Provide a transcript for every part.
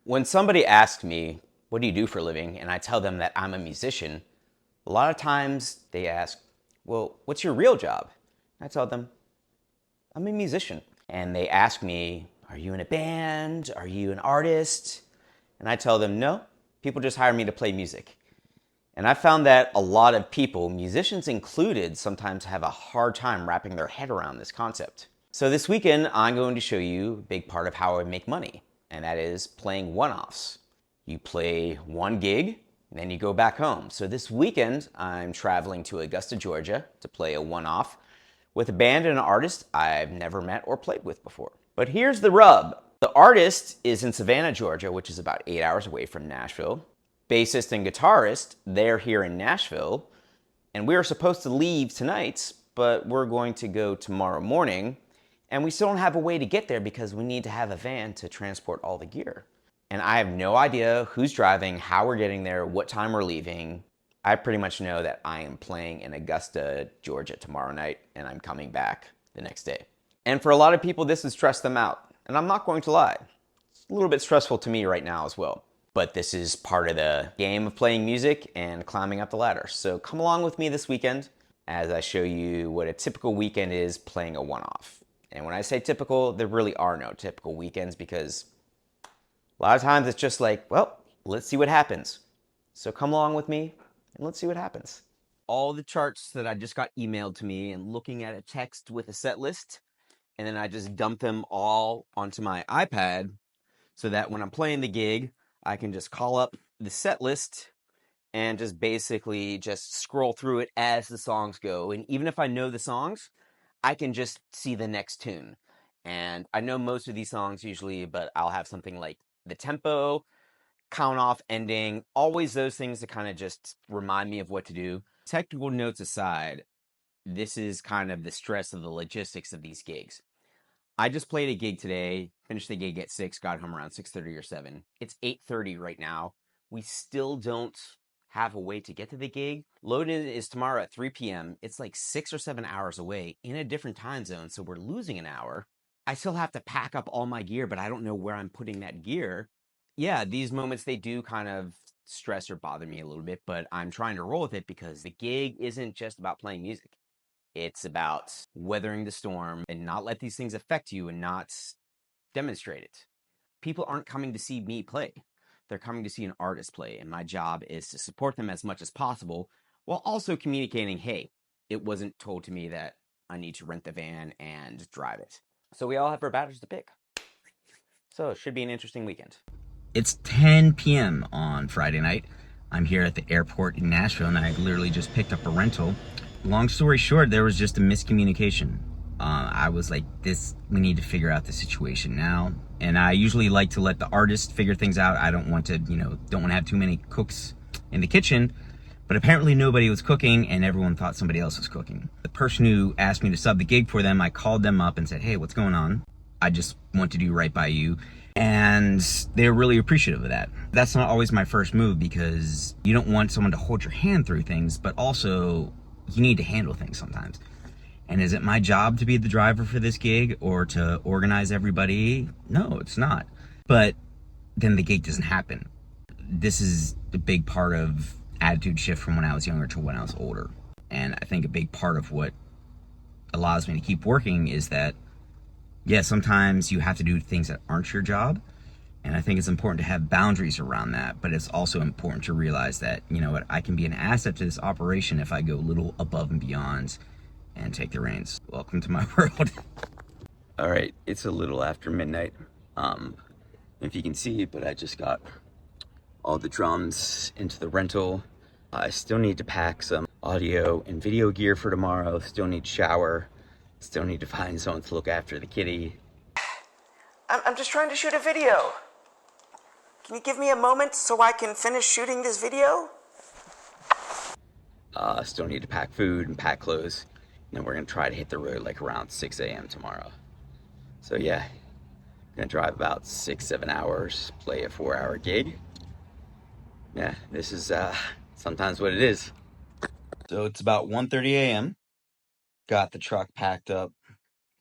When somebody asks me, what do you do for a living? And I tell them that I'm a musician, a lot of times they ask, well, what's your real job? I tell them, I'm a musician. And they ask me, are you in a band? Are you an artist? And I tell them, no, people just hire me to play music. And I found that a lot of people, musicians included, sometimes have a hard time wrapping their head around this concept. So this weekend, I'm going to show you a big part of how I make money, and that is playing one-offs. You play one gig, and then you go back home. So this weekend, I'm traveling to Augusta, Georgia to play a one-off with a band and an artist I've never met or played with before. But here's the rub. The artist is in Savannah, Georgia, which is about 8 hours away from Nashville. Bassist and guitarist, they're here in Nashville, and we are supposed to leave tonight, but we're going to go tomorrow morning, and we still don't have a way to get there because we need to have a van to transport all the gear. And I have no idea who's driving, how we're getting there, what time we're leaving. I pretty much know that I am playing in Augusta, Georgia tomorrow night, and I'm coming back the next day. And for a lot of people, this has stressed them out, and I'm not going to lie. It's a little bit stressful to me right now as well. But this is part of the game of playing music and climbing up the ladder. So come along with me this weekend as I show you what a typical weekend is playing a one-off. And when I say typical, there really are no typical weekends because a lot of times it's just like, well, let's see what happens. So come along with me and let's see what happens. All the charts that I just got emailed to me and looking at a text with a set list, and then I just dump them all onto my iPad so that when I'm playing the gig, I can just call up the set list and just basically just scroll through it as the songs go. And even if I know the songs, I can just see the next tune. And I know most of these songs usually, but I'll have something like the tempo, count off, ending, always those things to kind of just remind me of what to do. Technical notes aside, this is kind of the stress of the logistics of these gigs. I just played a gig today, finished the gig at 6, got home around 6:30 or 7. It's 8:30 right now. We still don't have a way to get to the gig. Load-in is tomorrow at 3 p.m. It's like 6 or 7 hours away in a different time zone, so we're losing an hour. I still have to pack up all my gear, but I don't know where I'm putting that gear. Yeah, these moments, they do kind of stress or bother me a little bit, but I'm trying to roll with it because the gig isn't just about playing music. It's about weathering the storm and not let these things affect you and not demonstrate it. People aren't coming to see me play. They're coming to see an artist play, and my job is to support them as much as possible while also communicating, hey, it wasn't told to me that I need to rent the van and drive it. So we all have our battles to pick. So it should be an interesting weekend. It's 10 p.m. on Friday night. I'm here at the airport in Nashville, and I literally just picked up a rental. Long story short, there was just a miscommunication. I was like, we need to figure out the situation now. And I usually like to let the artist figure things out. I don't want to, don't want to have too many cooks in the kitchen. But apparently nobody was cooking and everyone thought somebody else was cooking. The person who asked me to sub the gig for them, I called them up and said, hey, what's going on? I just want to do right by you. And they're really appreciative of that. That's not always my first move because you don't want someone to hold your hand through things, but also you need to handle things sometimes. And is it my job to be the driver for this gig or to organize everybody? No, it's not. But then the gig doesn't happen. This is a big part of attitude shift from when I was younger to when I was older. And I think a big part of what allows me to keep working is that, yeah, sometimes you have to do things that aren't your job. And I think it's important to have boundaries around that, but it's also important to realize that, you know what, I can be an asset to this operation if I go a little above and beyond and take the reins. Welcome to my world. All right, it's a little after midnight. If you can see, but I just got all the drums into the rental. I still need to pack some audio and video gear for tomorrow. Still need to shower. Still need to find someone to look after the kitty. I'm just trying to shoot a video. Can you give me a moment so I can finish shooting this video? Still need to pack food and pack clothes. And then we're gonna try to hit the road like around 6 a.m. tomorrow. So yeah, gonna drive about 6-7 hours, play a 4-hour gig. Yeah, this is sometimes what it is. So it's about 1:30 a.m. Got the truck packed up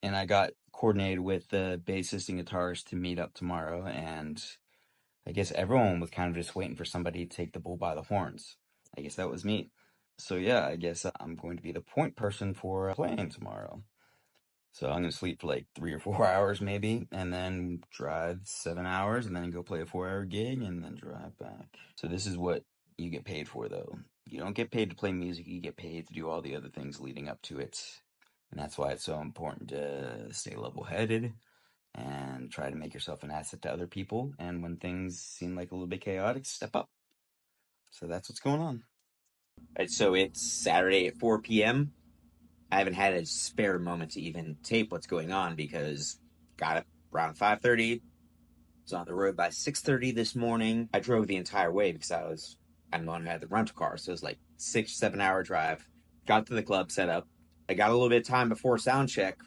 and I got coordinated with the bassist and guitarist to meet up tomorrow, and I guess everyone was kind of just waiting for somebody to take the bull by the horns. I guess that was me. So yeah, I guess I'm going to be the point person for playing tomorrow. So I'm gonna sleep for like 3 or 4 hours maybe, and then drive 7 hours, and then go play a 4 hour gig, and then drive back. So this is what you get paid for, though. You don't get paid to play music, you get paid to do all the other things leading up to it. And that's why it's so important to stay level headed and try to make yourself an asset to other people. And when things seem like a little bit chaotic, step up. So that's what's going on. Right, so it's Saturday at 4 p.m. I haven't had a spare moment to even tape what's going on because got up around 5:30. Was on the road by 6:30 this morning. I drove the entire way because I'm the one who had the rental car, so it was like 6-7 hour drive. Got to the club set up. I got a little bit of time before sound check,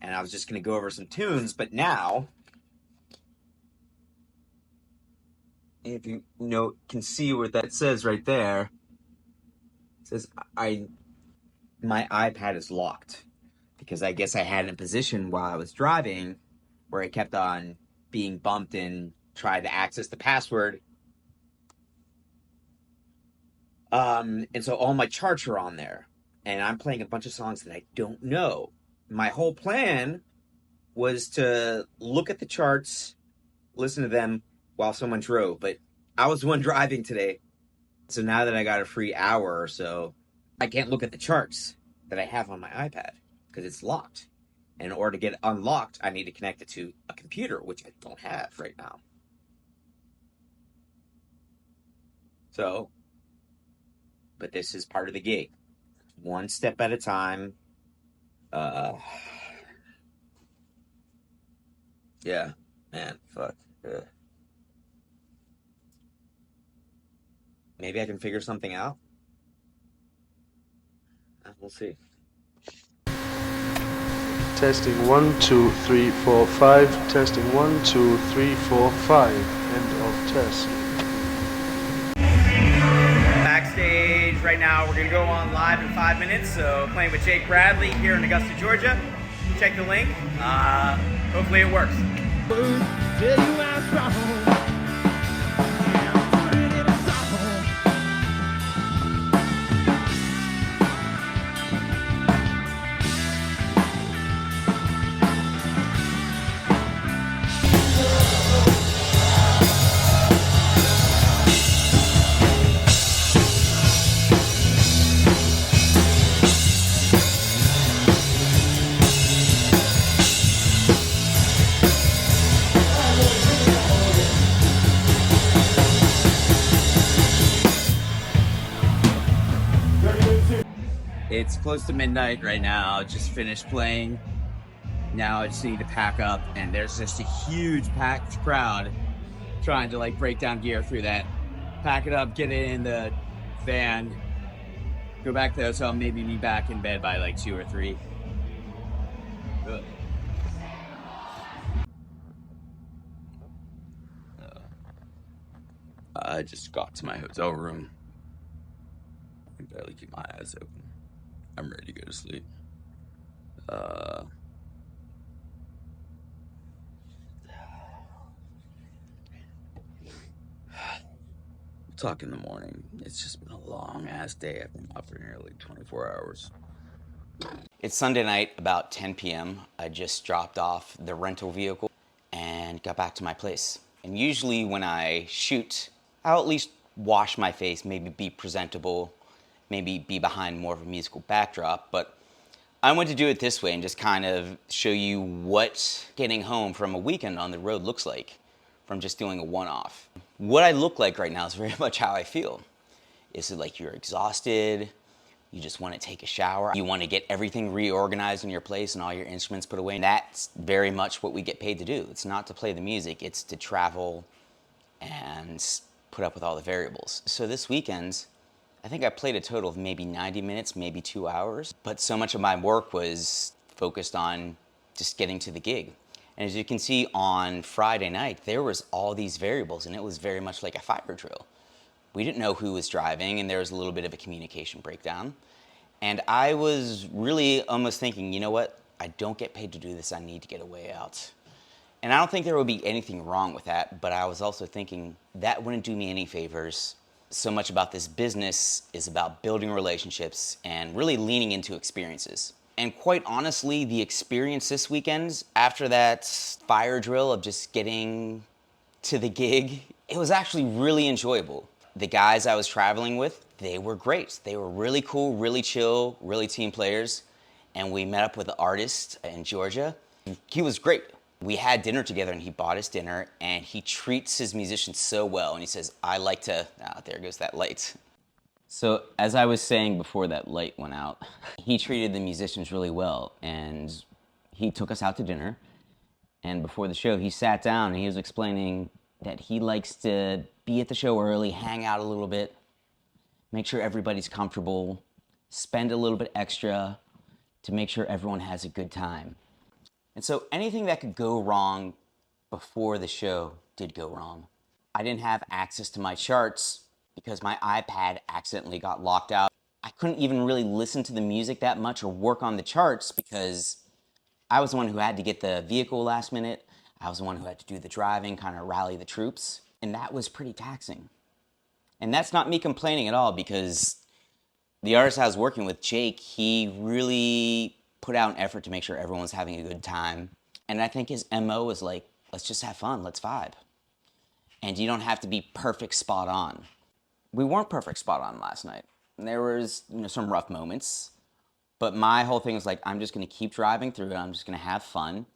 and I was just going to go over some tunes. But now, if you can see what that says right there, it says my iPad is locked because I guess I had it in position while I was driving where it kept on being bumped and tried to access the password. And so all my charts are on there, and I'm playing a bunch of songs that I don't know. My whole plan was to look at the charts, listen to them while someone drove, but I was the one driving today. So now that I got a free hour or so, I can't look at the charts that I have on my iPad because it's locked. And in order to get it unlocked, I need to connect it to a computer, which I don't have right now. So, but this is part of the gig. One step at a time. Yeah, man, fuck. Maybe I can figure something out. We'll see. Testing 1, 2, 3, 4, 5. Testing 1, 2, 3, 4, 5. End of test. Backstage right now. We're gonna go on live in 5 minutes. So playing with Jake Bradley here in Augusta, Georgia. Check the link. Hopefully it works. It's close to midnight right now. Just finished playing. Now I just need to pack up, and there's just a huge packed crowd trying to like break down gear through that. Pack it up, get it in the van, go back to the hotel, maybe be back in bed by like 2 or 3. Ugh. I just got to my hotel room. I can barely keep my eyes open. I'm ready to go to sleep. We'll talk in the morning. It's just been a long ass day. I've been up for nearly 24 hours. It's Sunday night, about 10 p.m. I just dropped off the rental vehicle and got back to my place. And usually when I shoot, I'll at least wash my face, maybe be presentable, maybe be behind more of a musical backdrop, but I want to do it this way and just kind of show you what getting home from a weekend on the road looks like from just doing a one-off. What I look like right now is very much how I feel. Is it like you're exhausted, you just want to take a shower, you want to get everything reorganized in your place and all your instruments put away? And that's very much what we get paid to do. It's not to play the music, it's to travel and put up with all the variables. So this weekend, I think I played a total of maybe 90 minutes, maybe 2 hours, but so much of my work was focused on just getting to the gig. And as you can see on Friday night, there was all these variables and it was very much like a fire drill. We didn't know who was driving and there was a little bit of a communication breakdown. And I was really almost thinking, you know what? I don't get paid to do this, I need to get a way out. And I don't think there would be anything wrong with that, but I was also thinking that wouldn't do me any favors. So much about this business is about building relationships and really leaning into experiences. And quite honestly, the experience this weekend, after that fire drill of just getting to the gig, it was actually really enjoyable. The guys I was traveling with, they were great. They were really cool, really chill, really team players. And we met up with the artist in Georgia. He was great. We had dinner together and he bought us dinner and he treats his musicians so well. And he says, I like to, there goes that light. So as I was saying before that light went out, he treated the musicians really well and he took us out to dinner. And before the show, he sat down and he was explaining that he likes to be at the show early, hang out a little bit, make sure everybody's comfortable, spend a little bit extra to make sure everyone has a good time. And so anything that could go wrong before the show did go wrong. I didn't have access to my charts because my iPad accidentally got locked out. I couldn't even really listen to the music that much or work on the charts because I was the one who had to get the vehicle last minute. I was the one who had to do the driving, kind of rally the troops. And that was pretty taxing. And that's not me complaining at all because the artist I was working with, Jake, he really put out an effort to make sure everyone's having a good time. And I think his MO is like, let's just have fun, let's vibe. And you don't have to be perfect spot on. We weren't perfect spot on last night. And there was, some rough moments. But my whole thing was like, I'm just gonna keep driving through it, I'm just gonna have fun.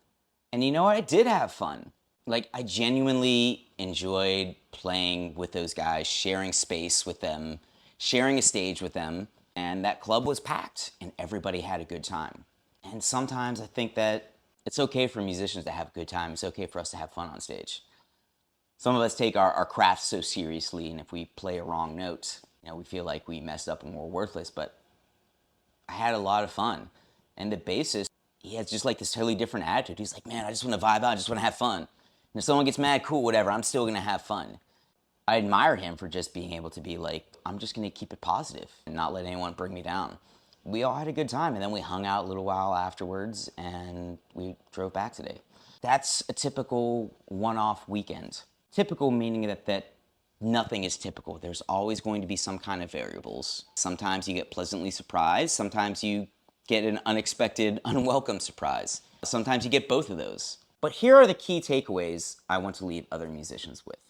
And you know what? I did have fun. Like, I genuinely enjoyed playing with those guys, sharing space with them, sharing a stage with them. And that club was packed and everybody had a good time. And sometimes I think that it's okay for musicians to have a good time. It's okay for us to have fun on stage. Some of us take our craft so seriously, and if we play a wrong note, we feel like we messed up and we're worthless. But I had a lot of fun. And the bassist, he has just like this totally different attitude. He's like, man, I just want to vibe out, I just want to have fun. And if someone gets mad, cool, whatever, I'm still gonna have fun. I admire him for just being able to be like, I'm just gonna keep it positive and not let anyone bring me down. We all had a good time and then we hung out a little while afterwards and we drove back today. That's a typical one-off weekend. Typical meaning that nothing is typical. There's always going to be some kind of variables. Sometimes you get pleasantly surprised. Sometimes you get an unexpected, unwelcome surprise. Sometimes you get both of those. But here are the key takeaways I want to leave other musicians with.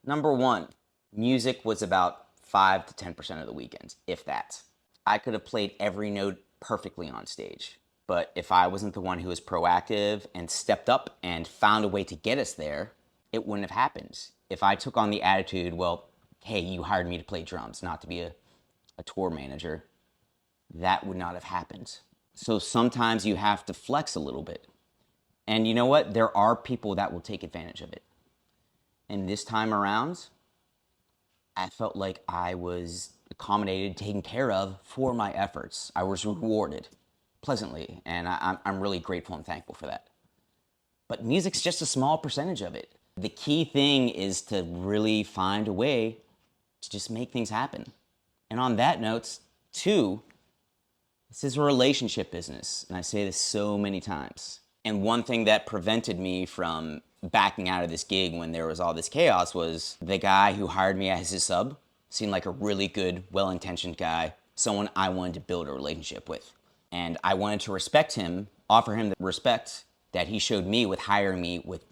Number one, music was about 5 to 10% of the weekend, if that. I could have played every note perfectly on stage. But if I wasn't the one who was proactive and stepped up and found a way to get us there, it wouldn't have happened. If I took on the attitude, well, hey, you hired me to play drums, not to be a tour manager, that would not have happened. So sometimes you have to flex a little bit. And you know what? There are people that will take advantage of it. And this time around, I felt like I was accommodated, taken care of for my efforts. I was rewarded pleasantly, and I'm really grateful and thankful for that. But music's just a small percentage of it. The key thing is to really find a way to just make things happen. And on that note, two, this is a relationship business, and I say this so many times. And one thing that prevented me from backing out of this gig when there was all this chaos was the guy who hired me as his sub seemed like a really good, well-intentioned guy, someone I wanted to build a relationship with. And I wanted to respect him, offer him the respect that he showed me with hiring me with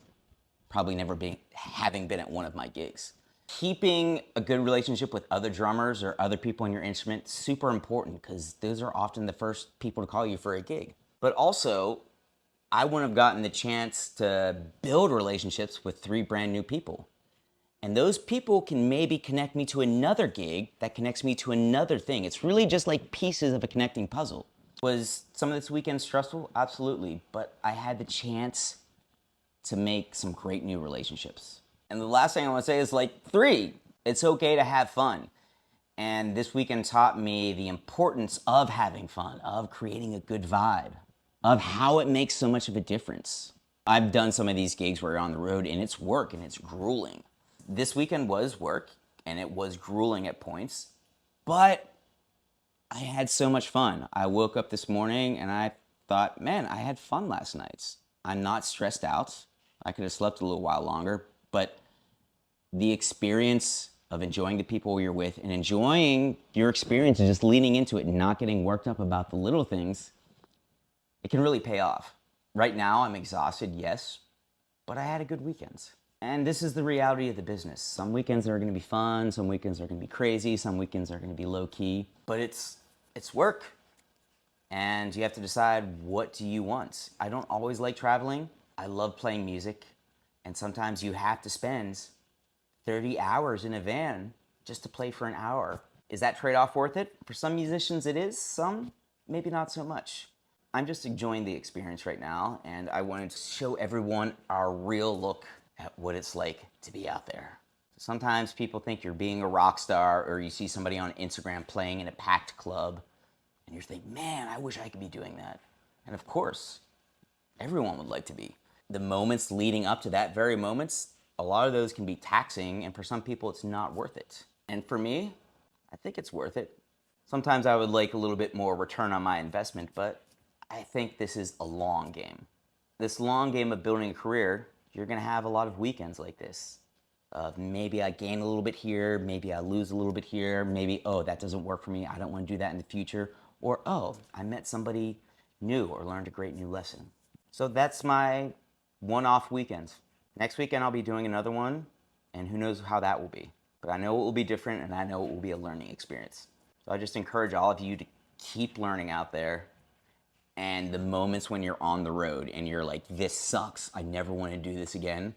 probably never having been at one of my gigs. Keeping a good relationship with other drummers or other people in your instrument, super important because those are often the first people to call you for a gig. But also, I wouldn't have gotten the chance to build relationships with 3 brand new people. And those people can maybe connect me to another gig that connects me to another thing. It's really just like pieces of a connecting puzzle. Was some of this weekend stressful? Absolutely. But I had the chance to make some great new relationships. And the last thing I want to say is 3, it's okay to have fun. And this weekend taught me the importance of having fun, of creating a good vibe, of how it makes so much of a difference. I've done some of these gigs where you're on the road and it's work and it's grueling. This weekend was work and it was grueling at points, but I had so much fun. I woke up this morning and I thought, man, I had fun last night. I'm not stressed out. I could have slept a little while longer, but the experience of enjoying the people you're with and enjoying your experience and just leaning into it and not getting worked up about the little things, it can really pay off. Right now, I'm exhausted, yes, but I had a good weekend. And this is the reality of the business. Some weekends are going to be fun, some weekends are going to be crazy, some weekends are going to be low key, but it's work. And you have to decide, what do you want? I don't always like traveling. I love playing music, and sometimes you have to spend 30 hours in a van just to play for an hour. Is that trade-off worth it? For some musicians it is, some maybe not so much. I'm just enjoying the experience right now, and I wanted to show everyone our real look at what it's like to be out there. Sometimes people think you're being a rock star, or you see somebody on Instagram playing in a packed club, and you think, man, I wish I could be doing that. And of course, everyone would like to be. The moments leading up to that very moments, a lot of those can be taxing, and for some people it's not worth it. And for me, I think it's worth it. Sometimes I would like a little bit more return on my investment, but I think this is a long game. This long game of building a career, you're gonna have a lot of weekends like this. Maybe I gain a little bit here, maybe I lose a little bit here, maybe, oh, that doesn't work for me, I don't wanna do that in the future, or, oh, I met somebody new or learned a great new lesson. So that's my one-off weekends. Next weekend I'll be doing another one, and who knows how that will be. But I know it will be different, and I know it will be a learning experience. So I just encourage all of you to keep learning out there. And the moments when you're on the road and you're like, this sucks, I never want to do this again,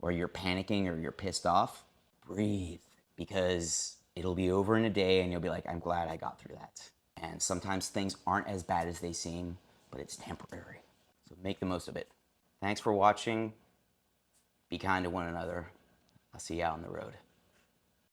or you're panicking or you're pissed off, breathe, because it'll be over in a day and you'll be like, I'm glad I got through that. And sometimes things aren't as bad as they seem, but it's temporary. So make the most of it. Thanks for watching. Be kind to one another. I'll see you out on the road.